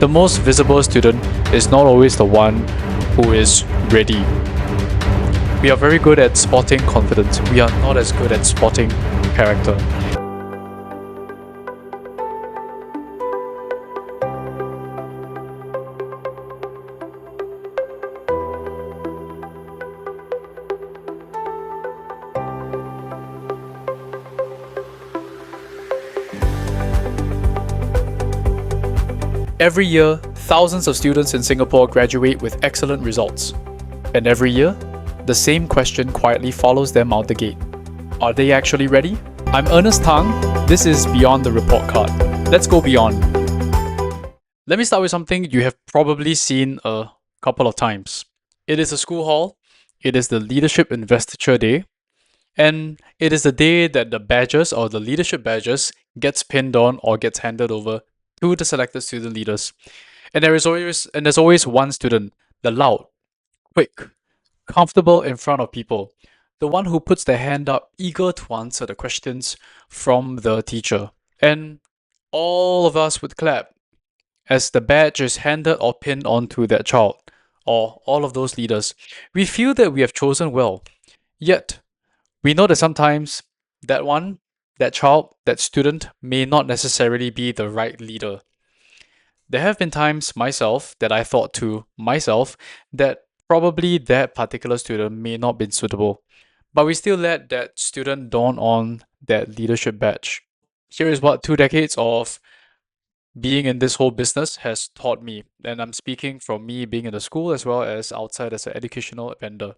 The most visible student is not always the one who is ready. We are very good at spotting confidence. We are not as good at spotting character. Every year, thousands of students in Singapore graduate with excellent results. And every year, the same question quietly follows them out the gate. Are they actually ready? I'm Ernest Tan. This is Beyond the Report Card. Let's go beyond. Let me start with something you have probably seen a couple of times. It is a school hall. It is the Leadership Investiture Day. And it is the day that the badges or the leadership badges gets pinned on or gets handed over to the selected student leaders. And there's always one student, the loud, quick, comfortable in front of people, the one who puts their hand up, eager to answer the questions from the teacher. And all of us would clap as the badge is handed or pinned onto that child or all of those leaders. We feel that we have chosen well. Yet, we know that sometimes that child, that student may not necessarily be the right leader. There have been times myself that I thought to myself that probably that particular student may not be suitable, but we still let that student dawn on that leadership badge. Here is what 2 decades of being in this whole business has taught me, and I'm speaking from me being in the school as well as outside as an educational vendor.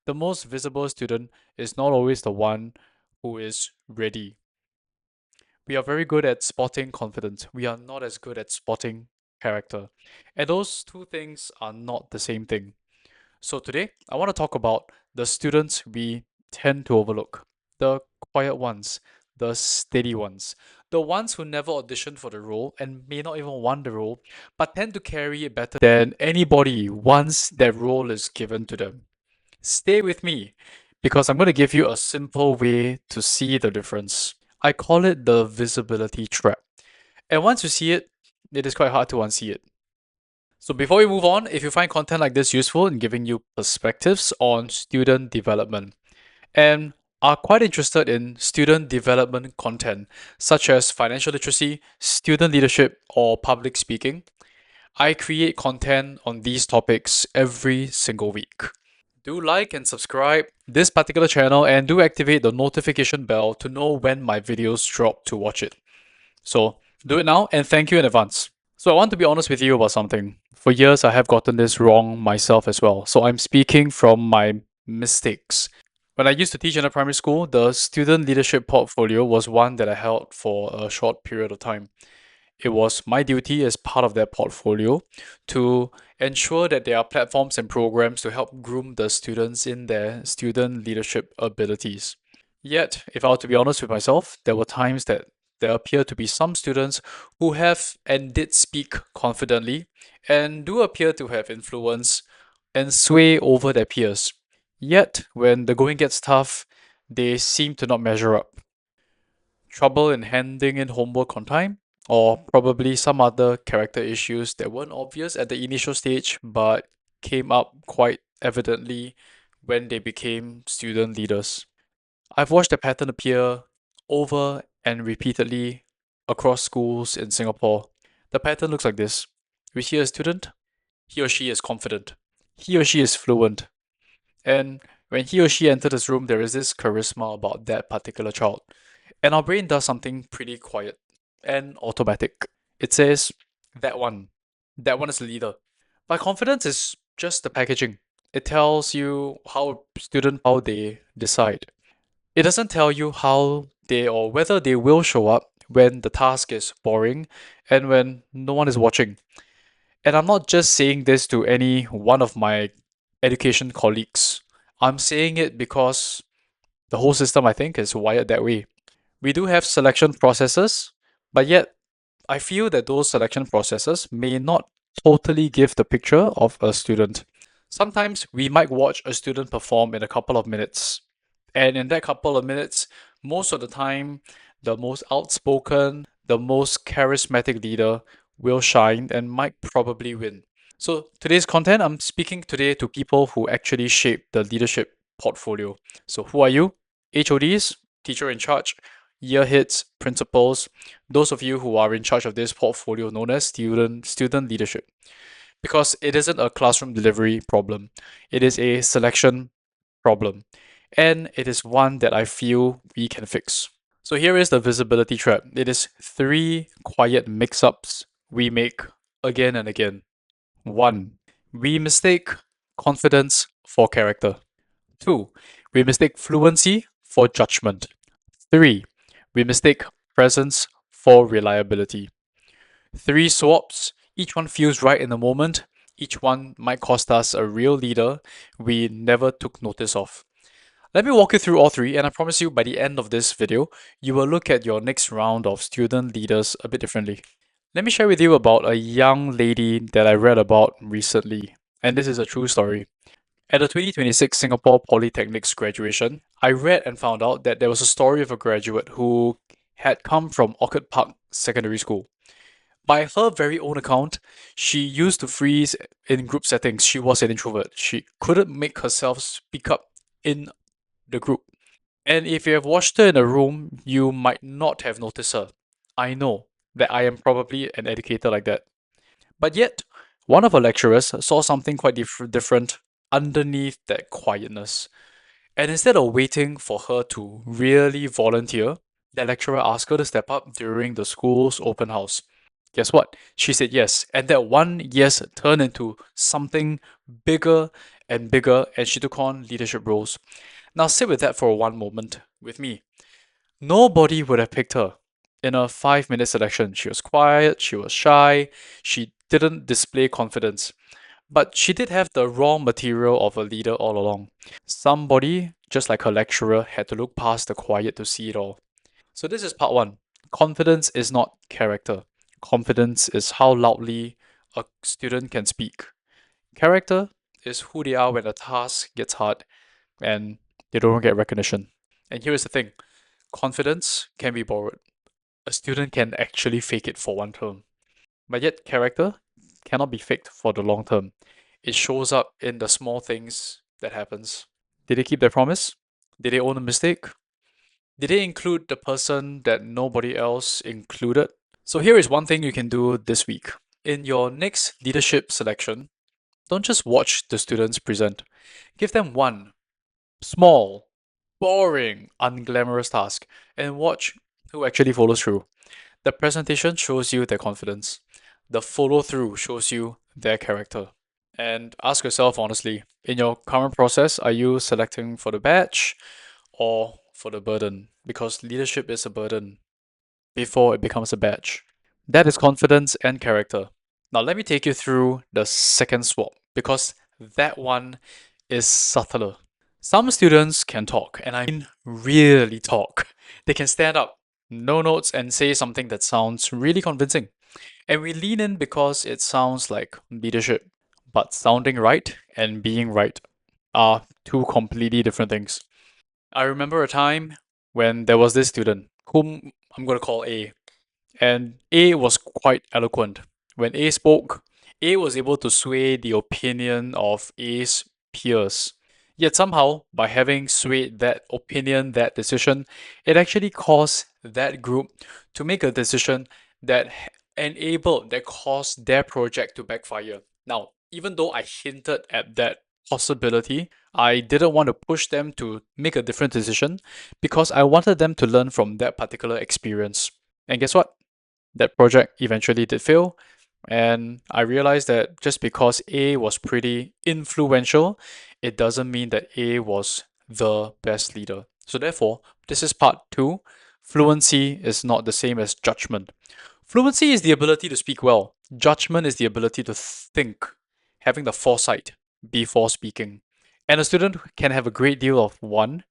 The most visible student is not always the one who is ready. We are very good at spotting confidence. We are not as good at spotting character. And those two things are not the same thing. So today, I want to talk about the students we tend to overlook. The quiet ones, the steady ones, the ones who never auditioned for the role and may not even want the role, but tend to carry it better than anybody once that role is given to them. Stay with me because I'm going to give you a simple way to see the difference. I call it the visibility trap. And once you see it, it is quite hard to unsee it. So before we move on, if you find content like this useful in giving you perspectives on student development and are quite interested in student development content such as financial literacy, student leadership, or public speaking, I create content on these topics every single week. Do like and subscribe this particular channel and do activate the notification bell to know when my videos drop to watch it. So do it now and thank you in advance. So I want to be honest with you about something. For years I have gotten this wrong myself as well. So I'm speaking from my mistakes. When I used to teach in a primary school, the student leadership portfolio was one that I held for a short period of time. It was my duty as part of that portfolio to ensure that there are platforms and programs to help groom the students in their student leadership abilities. Yet, if I were to be honest with myself, there were times that there appear to be some students who have and did speak confidently and do appear to have influence and sway over their peers. Yet, when the going gets tough, they seem to not measure up. Trouble in handing in homework on time, or probably some other character issues that weren't obvious at the initial stage but came up quite evidently when they became student leaders. I've watched the pattern appear over and repeatedly across schools in Singapore. The pattern looks like this. We see a student, he or she is confident, he or she is fluent, and when he or she enters this room, there is this charisma about that particular child. And our brain does something pretty quiet and automatic. It says, that one is the leader. But confidence is just the packaging. It tells you how they decide. It doesn't tell you how they or whether they will show up when the task is boring and when no one is watching. And I'm not just saying this to any one of my education colleagues. I'm saying it because the whole system, I think, is wired that way. We do have selection processes, but yet I feel that those selection processes may not totally give the picture of a student. Sometimes we might watch a student perform in a couple of minutes, and in that couple of minutes, most of the time, the most outspoken, the most charismatic leader will shine and might probably win. So today's content, I'm speaking today to people who actually shape the leadership portfolio. So who are you? HODs, teacher in charge, year heads, principals, those of you who are in charge of this portfolio known as student leadership. Because it isn't a classroom delivery problem. It is a selection problem. And it is one that I feel we can fix. So here is the visibility trap. It is three quiet mix-ups we make again and again. 1. We mistake confidence for character. 2. We mistake fluency for judgment. 3. We mistake presence for reliability. 3 swaps, each one feels right in the moment. Each one might cost us a real leader we never took notice of. Let me walk you through all three, and I promise you by the end of this video, you will look at your next round of student leaders a bit differently. Let me share with you about a young lady that I read about recently, and this is a true story. At the 2026 Singapore Polytechnic's graduation, I read and found out that there was a story of a graduate who had come from Orchid Park Secondary School. By her very own account, she used to freeze in group settings. She was an introvert. She couldn't make herself speak up in the group. And if you have watched her in a room, you might not have noticed her. I know that I am probably an educator like that. But yet, one of her lecturers saw something quite different underneath that quietness. And instead of waiting for her to really volunteer, the lecturer asked her to step up during the school's open house. Guess what? She said yes. And that one yes turned into something bigger and bigger, and she took on leadership roles. Now sit with that for one moment with me. Nobody would have picked her. In a 5 minute selection, she was quiet, she was shy, she didn't display confidence. But she did have the raw material of a leader all along. Somebody, just like her lecturer, had to look past the quiet to see it all. So, this is part one. Confidence is not character, confidence is how loudly a student can speak. Character is who they are when a task gets hard and they don't get recognition. And here is the thing, confidence can be borrowed. A student can actually fake it for one term. But yet, character cannot be faked for the long term. It shows up in the small things that happens. Did they keep their promise? Did they own a mistake? Did they include the person that nobody else included? So here is one thing you can do this week. In your next leadership selection, don't just watch the students present. Give them one small, boring, unglamorous task and watch who actually follows through. The presentation shows you their confidence. The follow through shows you their character. And ask yourself honestly, in your current process, are you selecting for the badge or for the burden? Because leadership is a burden before it becomes a badge. That is confidence and character. Now, let me take you through the second swap because that one is subtler. Some students can talk, and I mean really talk. They can stand up, no notes, and say something that sounds really convincing. And we lean in because it sounds like leadership. But sounding right and being right are two completely different things. I remember a time when there was this student whom I'm going to call A. And A was quite eloquent. When A spoke, A was able to sway the opinion of A's peers. Yet somehow, by having swayed that opinion, that decision, it actually caused that group to make a decision that that caused their project to backfire. Now, even though I hinted at that possibility, I didn't want to push them to make a different decision because I wanted them to learn from that particular experience. And guess what? That project eventually did fail. And I realized that just because A was pretty influential, it doesn't mean that A was the best leader. So, therefore, this is part two. Fluency is not the same as judgment. Fluency is the ability to speak well, judgment is the ability to think, having the foresight before speaking. And a student can have a great deal of one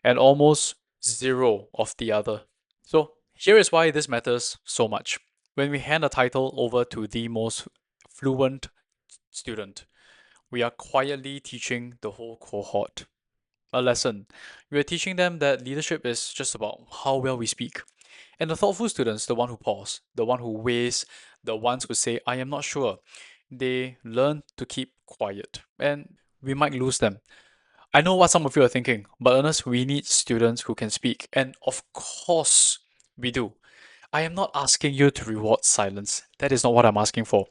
and almost zero of the other. So, here is why this matters so much. When we hand a title over to the most fluent student, we are quietly teaching the whole cohort a lesson. We are teaching them that leadership is just about how well we speak. And the thoughtful students, the one who pause, the one who weighs, the ones who say, I am not sure, they learn to keep quiet. And we might lose them. I know what some of you are thinking, but Ernest, we need students who can speak. And of course, we do. I am not asking you to reward silence. That is not what I'm asking for.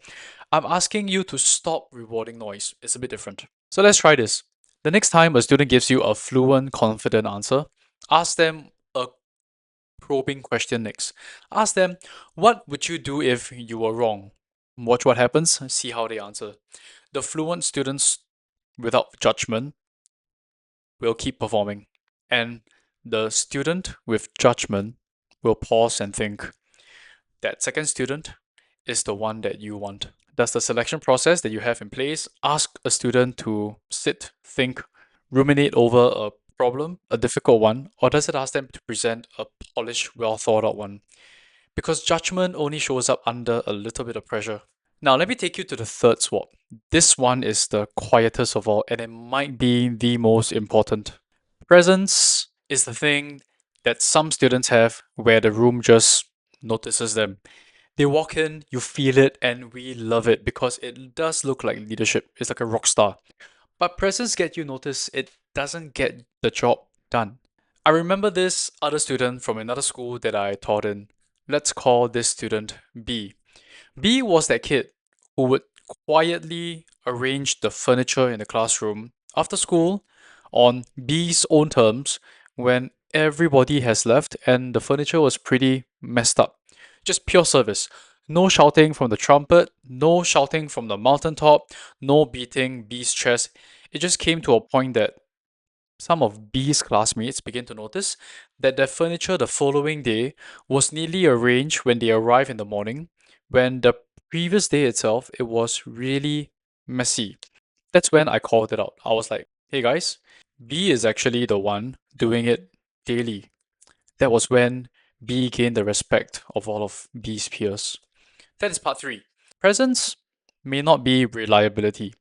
I'm asking you to stop rewarding noise. It's a bit different. So let's try this. The next time a student gives you a fluent, confident answer, ask them a probing question next. Ask them, what would you do if you were wrong? Watch what happens, see how they answer. The fluent students, without judgment, will keep performing. And the student with judgment will pause and think. That second student is the one that you want. Does the selection process that you have in place ask a student to sit, think, ruminate over a problem, a difficult one, or does it ask them to present a polished, well thought out one? Because judgment only shows up under a little bit of pressure. Now, let me take you to the third swap. This one is the quietest of all, and it might be the most important. Presence is the thing that some students have where the room just notices them. They walk in, you feel it, and we love it because it does look like leadership. It's like a rock star. But presence get you noticed, it doesn't get the job done. I remember this other student from another school that I taught in. Let's call this student B. B was that kid who would quietly arrange the furniture in the classroom after school on B's own terms when everybody has left and the furniture was pretty messed up. Just pure service. No shouting from the trumpet, no shouting from the mountaintop, no beating B's chest. It just came to a point that some of B's classmates began to notice that their furniture the following day was neatly arranged when they arrived in the morning, when the previous day itself it was really messy. That's when I called it out. I was like, hey guys, B is actually the one doing it daily. That was when B gained the respect of all of B's peers. That is part 3. Presence may not be reliability.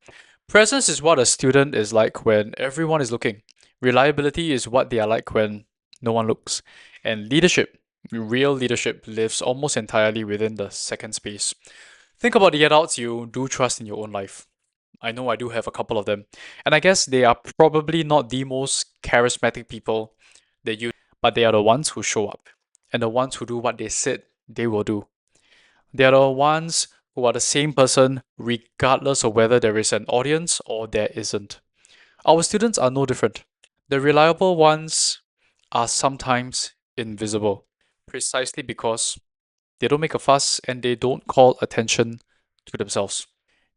Presence is what a student is like when everyone is looking. Reliability is what they are like when no one looks. And leadership, real leadership, lives almost entirely within the second space. Think about the adults you do trust in your own life. I know I do have a couple of them. And I guess they are probably not the most charismatic people that you, but they are the ones who show up and the ones who do what they said they will do. They are the ones who are the same person regardless of whether there is an audience or there isn't. Our students are no different. The reliable ones are sometimes invisible, precisely because they don't make a fuss and they don't call attention to themselves.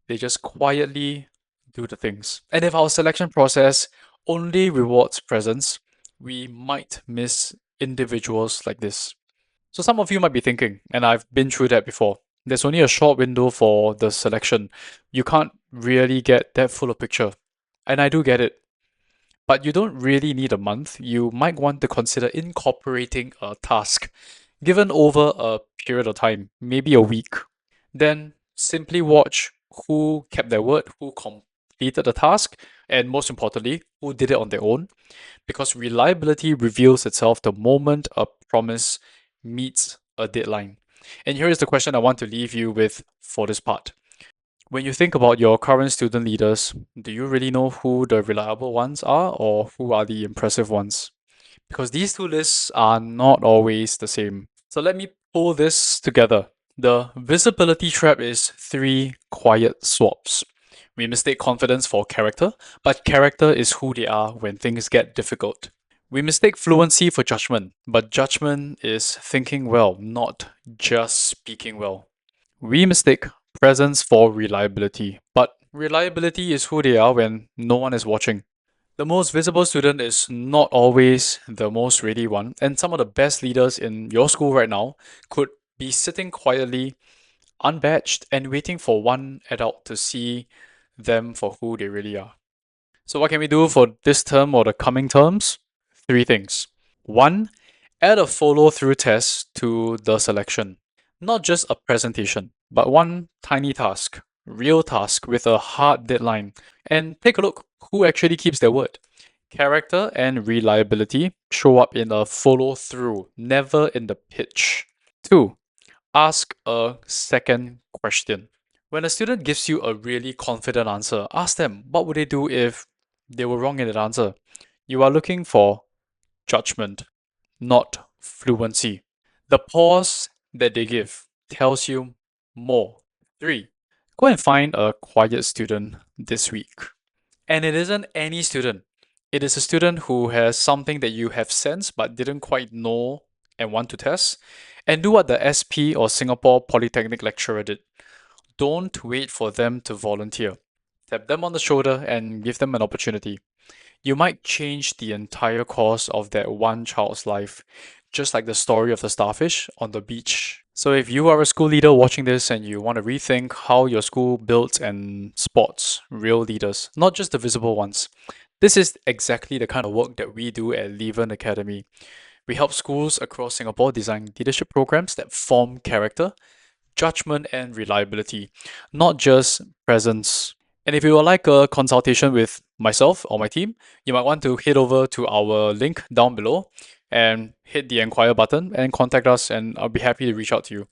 They just quietly do the things. And if our selection process only rewards presence, we might miss individuals like this. So some of you might be thinking, and I've been through that before, there's only a short window for the selection. You can't really get that full of picture. And I do get it. But you don't really need a month. You might want to consider incorporating a task given over a period of time, maybe a week. Then simply watch who kept their word, who completed the task, and most importantly, who did it on their own. Because reliability reveals itself the moment a promise meets a deadline. And here is the question I want to leave you with for this part. When you think about your current student leaders, do you really know who the reliable ones are or who are the impressive ones? Because these two lists are not always the same. So let me pull this together. The visibility trap is 3 quiet swaps. We mistake confidence for character, but character is who they are when things get difficult. We mistake fluency for judgment, but judgment is thinking well, not just speaking well. We mistake presence for reliability, but reliability is who they are when no one is watching. The most visible student is not always the most ready one, and some of the best leaders in your school right now could be sitting quietly, unbadged, and waiting for one adult to see them for who they really are. So, what can we do for this term or the coming terms? 3 things. 1. Add a follow through test to the selection. Not just a presentation, but one tiny task, real task with a hard deadline. And take a look who actually keeps their word. Character and reliability show up in a follow through, never in the pitch. 2. Ask a second question. When a student gives you a really confident answer, ask them what would they do if they were wrong in that answer. You are looking for judgment, not fluency. The pause that they give tells you more. 3. Go and find a quiet student this week. And it isn't any student. It is a student who has something that you have sensed but didn't quite know and want to test. And do what the SP or Singapore Polytechnic lecturer did. Don't wait for them to volunteer. Tap them on the shoulder and give them an opportunity. You might change the entire course of that one child's life, just like the story of the starfish on the beach. So, if you are a school leader watching this and you want to rethink how your school builds and spots real leaders, not just the visible ones, this is exactly the kind of work that we do at Leaven Academy. We help schools across Singapore design leadership programs that form character, judgment, and reliability, not just presence. And if you would like a consultation with myself or my team, you might want to head over to our link down below and hit the inquire button and contact us, and I'll be happy to reach out to you.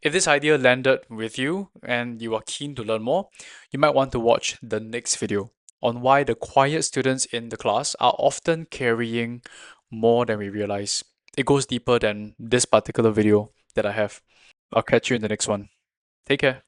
If this idea landed with you and you are keen to learn more, you might want to watch the next video on why the quiet students in the class are often carrying more than we realize. It goes deeper than this particular video that I have. I'll catch you in the next one. Take care.